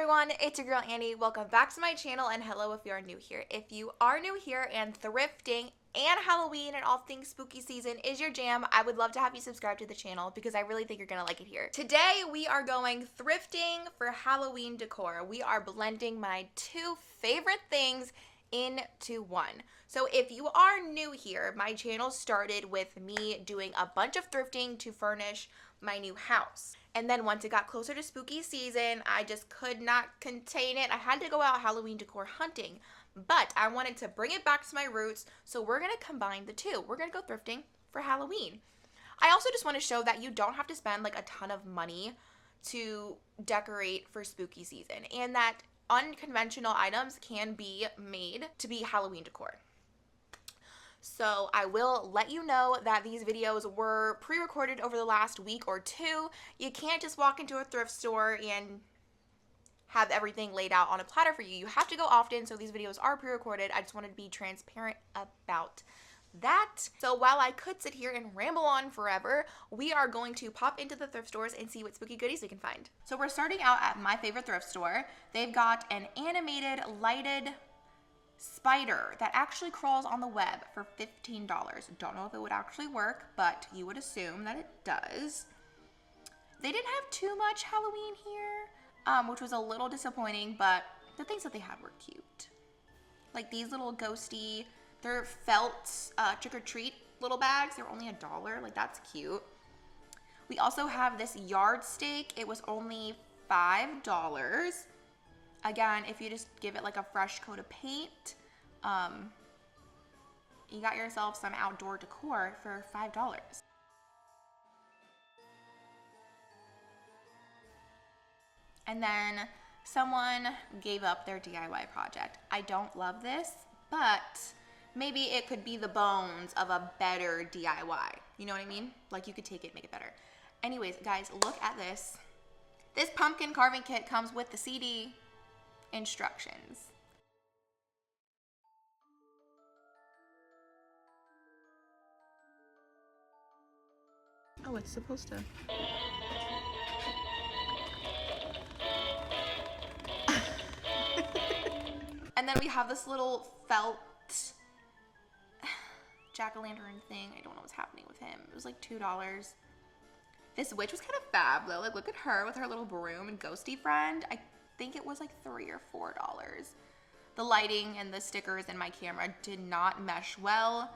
everyone, it's your girl Annie. Welcome back to my channel, and hello if you are new here. If you are new here and thrifting and Halloween and all things spooky season is your jam, I would love to have you subscribe to the channel because I really think you're gonna like it here. Today we are going thrifting for Halloween decor. We are blending my two favorite things into one. So if you are new here, my channel started with me doing a bunch of thrifting to furnish my new house. And then once it got closer to spooky season, I just could not contain it. I had to go out Halloween decor hunting, but I wanted to bring it back to my roots, so we're gonna combine the two. We're gonna go thrifting for Halloween. I also just want to show that you don't have to spend like a ton of money to decorate for spooky season, and that unconventional items can be made to be Halloween decor. So I will let you know that these videos were pre-recorded over the last week or two. You can't just walk into a thrift store and have everything laid out on a platter for you. You have to go often, so these videos are pre-recorded. I just wanted to be transparent about that. So while I could sit here and ramble on forever, we are going to pop into the thrift stores and see what spooky goodies we can find. So we're starting out at my favorite thrift store. They've got an animated lighted spider that actually crawls on the web for $15. Don't know if it would actually work, but you would assume that it does. They didn't have too much Halloween here, which was a little disappointing, but the things that they had were cute. Like these little ghosty, they're felt trick-or-treat little bags. They're only $1. Like, that's cute. We also have this yard stake. It was only $5. Again, if you just give it like a fresh coat of paint, you got yourself some outdoor decor for $5. And then someone gave up their DIY project. I don't love this, but maybe it could be the bones of a better DIY. You know what I mean? Like, you could take it, make it better. Anyways, guys, look at this. This pumpkin carving kit comes with the CD instructions. Oh, it's supposed to. And then we have this little felt jack-o'-lantern thing. I don't know what's happening with him. It was like $2. This witch was kind of fab though. Like, look at her with her little broom and ghosty friend. I think it was like $3 or $4. The lighting and the stickers in my camera did not mesh well.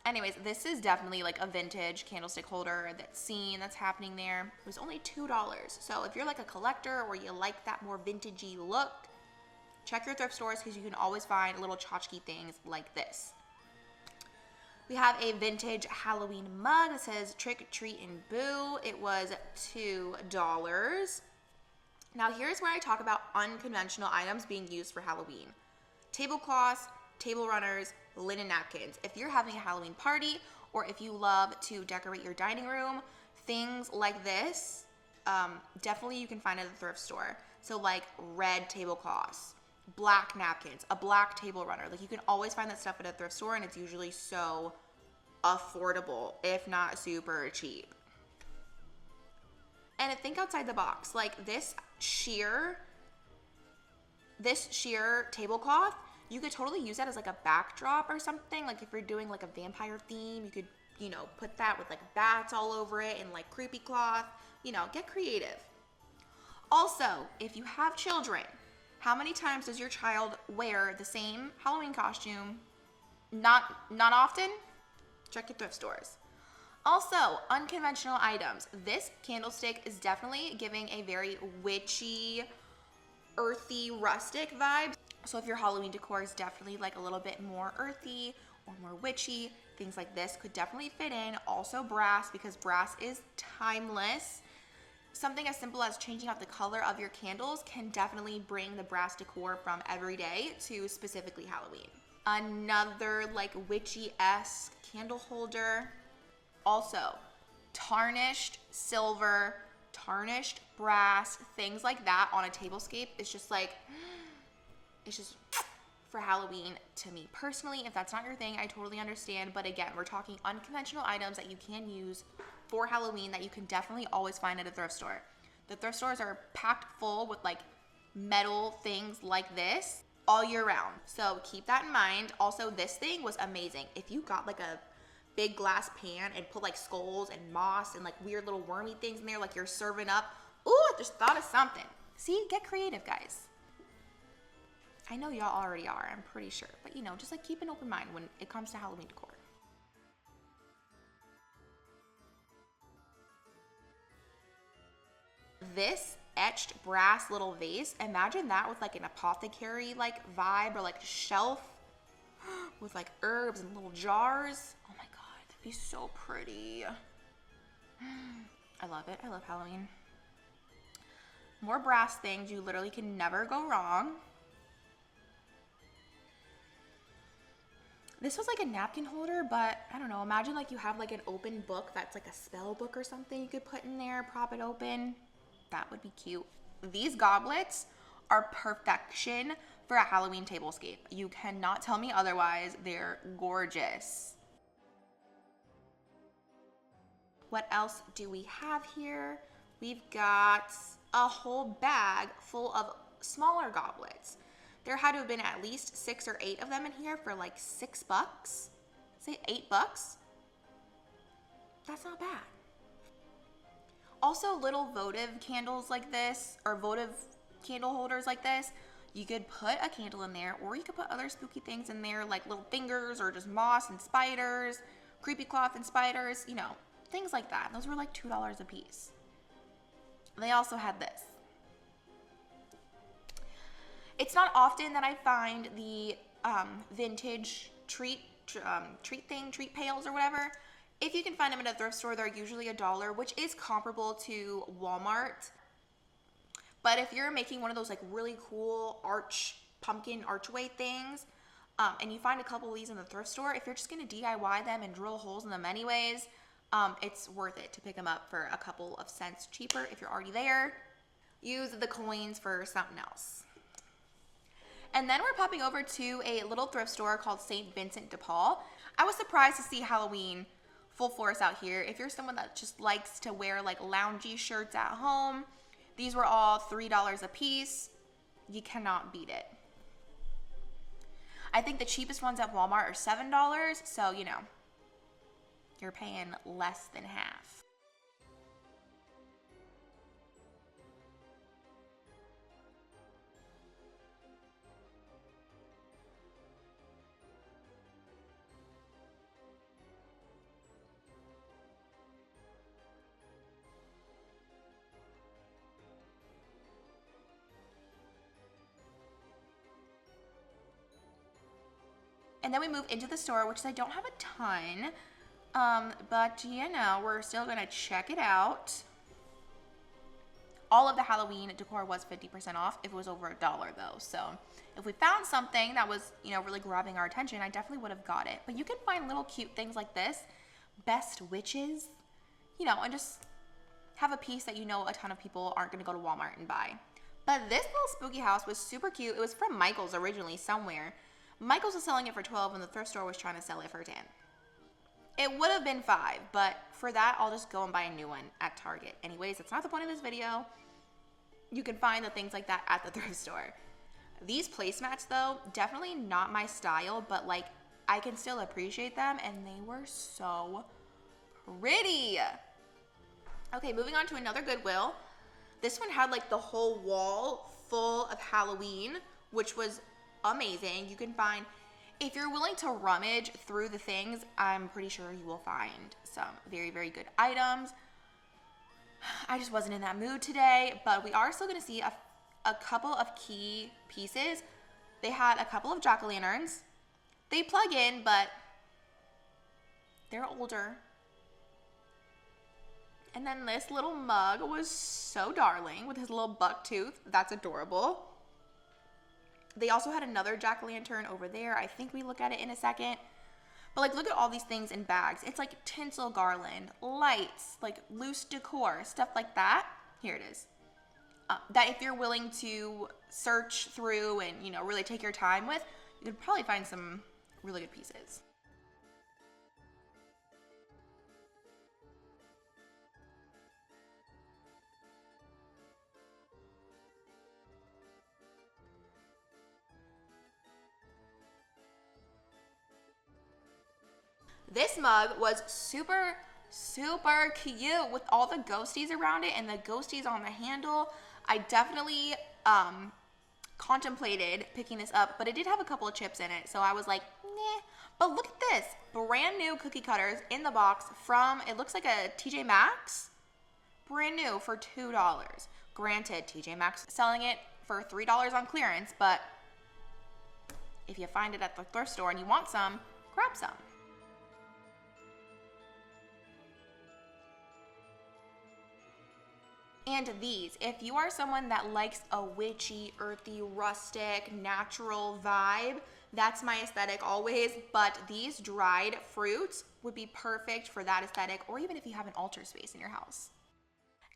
Anyways, this is definitely like a vintage candlestick holder. That scene that's happening there, it was only $2. So if you're like a collector or you like that more vintagey look, check your thrift stores because you can always find little tchotchke things like this. We have a vintage Halloween mug that says trick or treat and boo. It was $2. Now here's where I talk about unconventional items being used for Halloween. Tablecloths, table runners, linen napkins. If you're having a Halloween party or if you love to decorate your dining room, things like this, definitely you can find at the thrift store. So like red tablecloths, black napkins, a black table runner. Like, you can always find that stuff at a thrift store, and it's usually so affordable, if not super cheap. And think outside the box. Like this sheer tablecloth, you could totally use that as like a backdrop or something. Like if you're doing like a vampire theme, you could, you know, put that with like bats all over it and like creepy cloth, you know, get creative. Also, if you have children, how many times does your child wear the same Halloween costume? Not often. Check your thrift stores. Also, unconventional items. This candlestick is definitely giving a very witchy, earthy, rustic vibe. So if your Halloween decor is definitely like a little bit more earthy or more witchy, things like this could definitely fit in. Also brass, because brass is timeless. Something as simple as changing out the color of your candles can definitely bring the brass decor from everyday to specifically Halloween. Another like witchy-esque candle holder. Also, tarnished silver, tarnished brass, things like that on a tablescape is just like, it's just for Halloween to me personally. If that's not your thing, I totally understand. But again, we're talking unconventional items that you can use for Halloween that you can definitely always find at a thrift store. The thrift stores are packed full with like metal things like this all year round. So keep that in mind. Also, this thing was amazing. If you got like a big glass pan and put like skulls and moss and like weird little wormy things in there like you're serving up, ooh, I just thought of something. See, get creative, guys. I know y'all already are, I'm pretty sure. But you know, just like keep an open mind when it comes to Halloween decor. This etched brass little vase, imagine that with like an apothecary like vibe, or like a shelf with like herbs and little jars. Oh my god, that'd be so pretty. I love it. I love Halloween. More brass things. You literally can never go wrong. This was like a napkin holder, but I don't know, imagine like you have like an open book that's like a spell book or something you could put in there, prop it open. That would be cute. These goblets are perfection for a Halloween tablescape. You cannot tell me otherwise. They're gorgeous. What else do we have here? We've got a whole bag full of smaller goblets. There had to have been at least 6 or 8 of them in here for like $6. Say $8. That's not bad. Also, little votive candles like this, or votive candle holders like this, you could put a candle in there, or you could put other spooky things in there, like little fingers, or just moss and spiders, creepy cloth and spiders, you know, things like that. Those were like $2 a piece. They also had this. It's not often that I find the vintage treat pails or whatever. If you can find them at a thrift store, they're usually $1, which is comparable to Walmart. But if you're making one of those like really cool pumpkin archway things, and you find a couple of these in the thrift store, if you're just gonna DIY them and drill holes in them anyways, it's worth it to pick them up for a couple of cents cheaper if you're already there. Use the coins for something else. And then we're popping over to a little thrift store called Vincent De Paul. I was surprised to see Halloween full force out here. If you're someone that just likes to wear like loungy shirts at home, these were all $3 a piece. You cannot beat it. I think the cheapest ones at Walmart are $7, so you know, you're paying less than half. And then we move into the store, which I don't have a ton, but you know, we're still gonna check it out. All of the Halloween decor was 50% off if it was over $1 though. So if we found something that was, you know, really grabbing our attention, I definitely would have got it. But you can find little cute things like this, best witches, you know, and just have a piece that you know a ton of people aren't gonna go to Walmart and buy. But this little spooky house was super cute. It was from Michael's originally somewhere. Michael's was selling it for $12 and the thrift store was trying to sell it for $10. It would have been $5, but for that, I'll just go and buy a new one at Target. Anyways, that's not the point of this video. You can find the things like that at the thrift store. These placemats though, definitely not my style, but like I can still appreciate them and they were so pretty. Okay, moving on to another Goodwill. This one had like the whole wall full of Halloween, which was amazing. You can find, if you're willing to rummage through the things, I'm pretty sure you will find some very, very good items. I just wasn't in that mood today, but we are still going to see a couple of key pieces. They had a couple of jack-o'-lanterns. They plug in, but they're older. And then this little mug was so darling with his little buck tooth. That's adorable. They also had another jack-o'-lantern over there. I think we look at it in a second. But like, look at all these things in bags. It's like tinsel garland, lights, like loose decor, stuff like that. Here it is. That if you're willing to search through and, you know, really take your time with, you could probably find some really good pieces. This mug was super cute with all the ghosties around it and the ghosties on the handle. I definitely contemplated picking this up, but it did have a couple of chips in it, so I was like, nah. But look at this, brand new cookie cutters in the box from, it looks like a TJ Maxx, brand new for $2. Granted, TJ Maxx selling it for $3 on clearance, but if you find it at the thrift store and you want some, grab some. And these, if you are someone that likes a witchy, earthy, rustic, natural vibe, that's my aesthetic always, but these dried fruits would be perfect for that aesthetic, or even if you have an altar space in your house.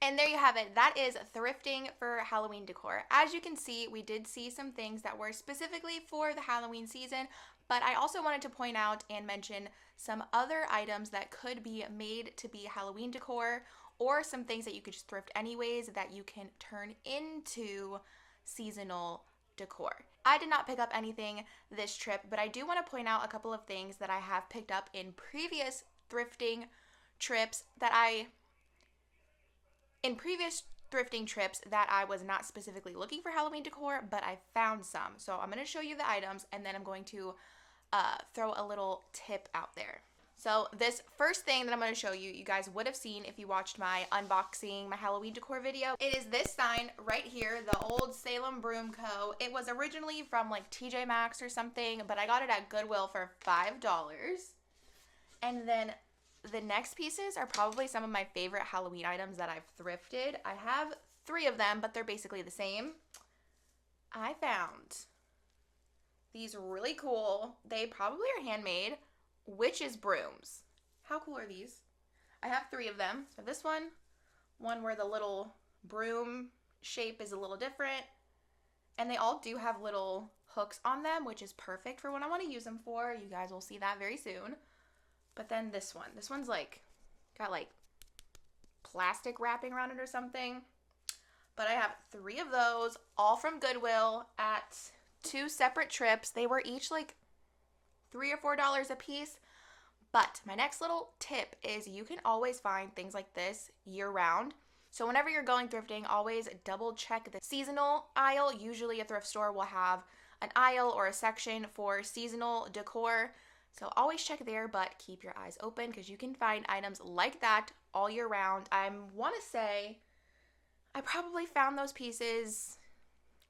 And there you have it. That is thrifting for Halloween decor. As you can see, we did see some things that were specifically for the Halloween season, but I also wanted to point out and mention some other items that could be made to be Halloween decor, or some things that you could just thrift anyways that you can turn into seasonal decor. I did not pick up anything this trip, but I do want to point out a couple of things that I have picked up in previous thrifting trips that I was not specifically looking for Halloween decor, but I found some. So I'm going to show you the items, and then I'm going to throw a little tip out there. So this first thing that I'm going to show you, you guys would have seen if you watched my unboxing, my Halloween decor video. It is this sign right here, the old Salem Broom Co. It was originally from like TJ Maxx or something, but I got it at Goodwill for $5. And then the next pieces are probably some of my favorite Halloween items that I've thrifted. I have 3 of them, but they're basically the same. I found these really cool, they probably are handmade, witches brooms. How cool are these? I have 3 of them. So this one where the little broom shape is a little different, and they all do have little hooks on them, which is perfect for what I want to use them for. You guys will see that very soon. But then this one's like, got like plastic wrapping around it or something. But I have 3 of those, all from Goodwill at 2 separate trips. They were each like $3 or $4 a piece. But my next little tip is you can always find things like this year round. So whenever you're going thrifting, always double check the seasonal aisle. Usually a thrift store will have an aisle or a section for seasonal decor. So always check there, but keep your eyes open because you can find items like that all year round. I want to say I probably found those pieces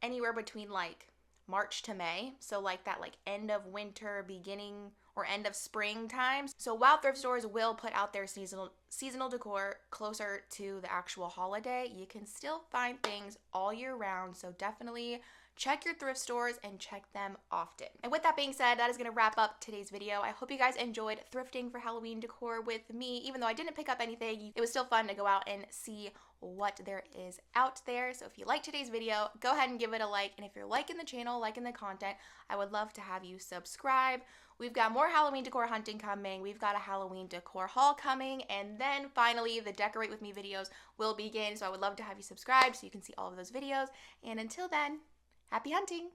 anywhere between like March to May. So like that like end of winter, beginning or end of spring times. So while thrift stores will put out their seasonal decor closer to the actual holiday, you can still find things all year round. So definitely check your thrift stores and check them often. And with that being said, that is going to wrap up today's video. I hope you guys enjoyed thrifting for Halloween decor with me. Even though I didn't pick up anything, it was still fun to go out and see what there is out there. So if you liked today's video, go ahead and give it a like. And if you're liking the channel, liking the content, I would love to have you subscribe. We've got more Halloween decor hunting coming. We've got a Halloween decor haul coming. And then finally, the Decorate With Me videos will begin. So I would love to have you subscribe so you can see all of those videos. And until then, happy hunting!